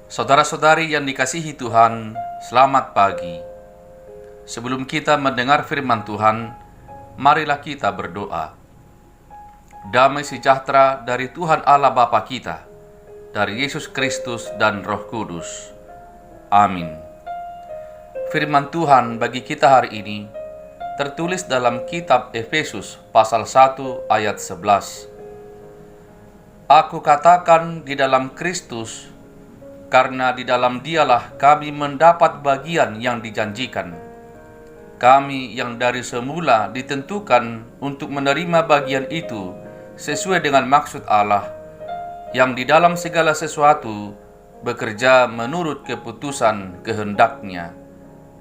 Saudara-saudari yang dikasihi Tuhan, selamat pagi. Sebelum kita mendengar firman Tuhan, marilah kita berdoa. Damai sejahtera dari Tuhan Allah Bapa kita, dari Yesus Kristus dan Roh Kudus. Amin. Firman Tuhan bagi kita hari ini tertulis dalam kitab Efesus pasal 1 ayat 11. Aku katakan di dalam Kristus, karena di dalam Dialah kami mendapat bagian yang dijanjikan. Kami yang dari semula ditentukan untuk menerima bagian itu sesuai dengan maksud Allah, yang di dalam segala sesuatu bekerja menurut keputusan kehendak-Nya.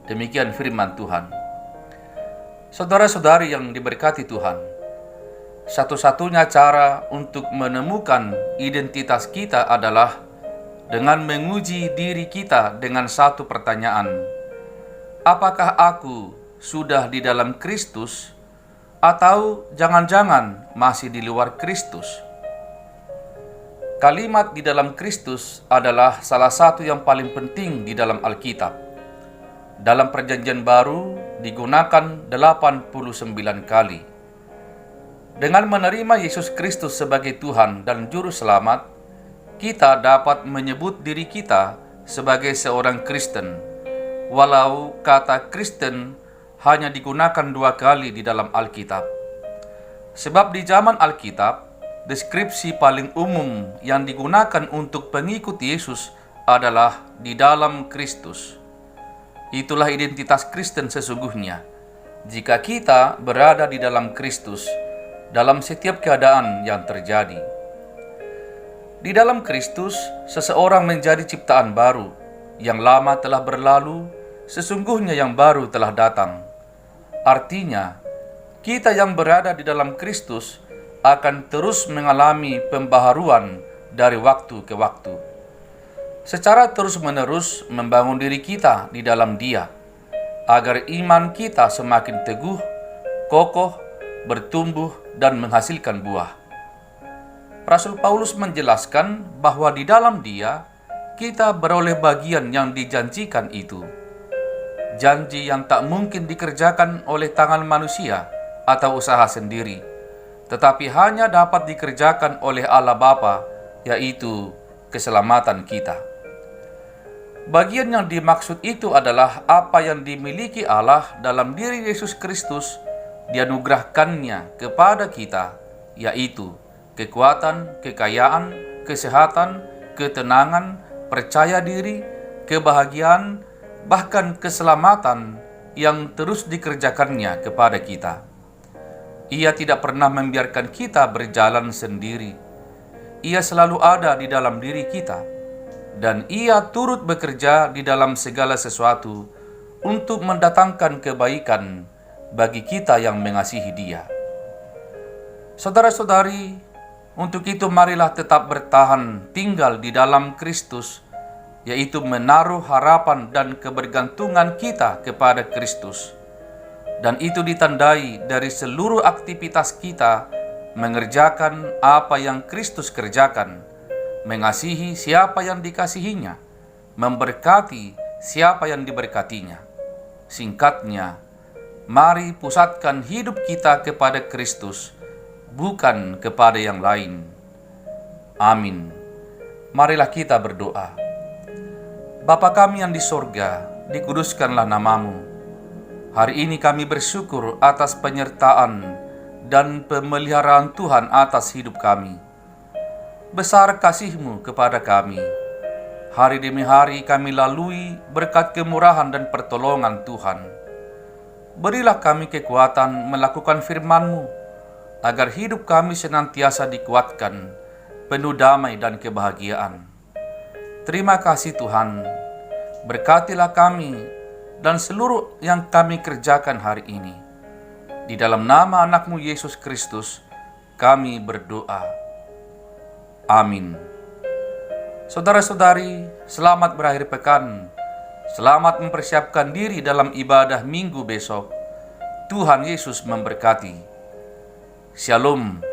Demikian firman Tuhan. Saudara-saudari yang diberkati Tuhan, satu-satunya cara untuk menemukan identitas kita adalah dengan menguji diri kita dengan satu pertanyaan. Apakah aku sudah di dalam Kristus, atau jangan-jangan masih di luar Kristus? Kalimat di dalam Kristus adalah salah satu yang paling penting di dalam Alkitab. Dalam Perjanjian Baru digunakan 89 kali. Dengan menerima Yesus Kristus sebagai Tuhan dan Juru Selamat, kita dapat menyebut diri kita sebagai seorang Kristen, walau kata Kristen hanya digunakan 2 kali di dalam Alkitab. Sebab di zaman Alkitab, deskripsi paling umum yang digunakan untuk pengikut Yesus adalah di dalam Kristus. Itulah identitas Kristen sesungguhnya. Jika kita berada di dalam Kristus, dalam setiap keadaan yang terjadi. Di dalam Kristus, seseorang menjadi ciptaan baru. Yang lama telah berlalu, sesungguhnya yang baru telah datang. Artinya, kita yang berada di dalam Kristus akan terus mengalami pembaharuan dari waktu ke waktu. Secara terus-menerus membangun diri kita di dalam Dia, agar iman kita semakin teguh, kokoh, bertumbuh, dan menghasilkan buah. Rasul Paulus menjelaskan bahwa di dalam Dia, kita beroleh bagian yang dijanjikan itu. Janji yang tak mungkin dikerjakan oleh tangan manusia atau usaha sendiri, tetapi hanya dapat dikerjakan oleh Allah Bapa, yaitu keselamatan kita. Bagian yang dimaksud itu adalah apa yang dimiliki Allah dalam diri Yesus Kristus dianugerahkannya kepada kita, yaitu kekuatan, kekayaan, kesehatan, ketenangan, percaya diri, kebahagiaan, bahkan keselamatan yang terus dikerjakannya kepada kita. Ia tidak pernah membiarkan kita berjalan sendiri. Ia selalu ada di dalam diri kita, dan Ia turut bekerja di dalam segala sesuatu untuk mendatangkan kebaikan bagi kita yang mengasihi Dia. Saudara-saudari, untuk itu marilah tetap bertahan tinggal di dalam Kristus, yaitu menaruh harapan dan kebergantungan kita kepada Kristus. Dan itu ditandai dari seluruh aktivitas kita mengerjakan apa yang Kristus kerjakan, mengasihi siapa yang dikasihinya, memberkati siapa yang diberkatinya. Singkatnya, mari pusatkan hidup kita kepada Kristus, bukan kepada yang lain. Amin. Marilah kita berdoa. Bapa kami yang di sorga, dikuduskanlah namamu. Hari ini kami bersyukur atas penyertaan dan pemeliharaan Tuhan atas hidup kami. Besar kasih-Mu kepada kami. Hari demi hari kami lalui berkat kemurahan dan pertolongan Tuhan. Berilah kami kekuatan melakukan firman-Mu, agar hidup kami senantiasa dikuatkan, penuh damai dan kebahagiaan. Terima kasih Tuhan, berkatilah kami dan seluruh yang kami kerjakan hari ini. Di dalam nama anak-Mu Yesus Kristus, kami berdoa. Amin. Saudara-saudari, selamat berakhir pekan. Selamat mempersiapkan diri dalam ibadah minggu besok. Tuhan Yesus memberkati. Shalom.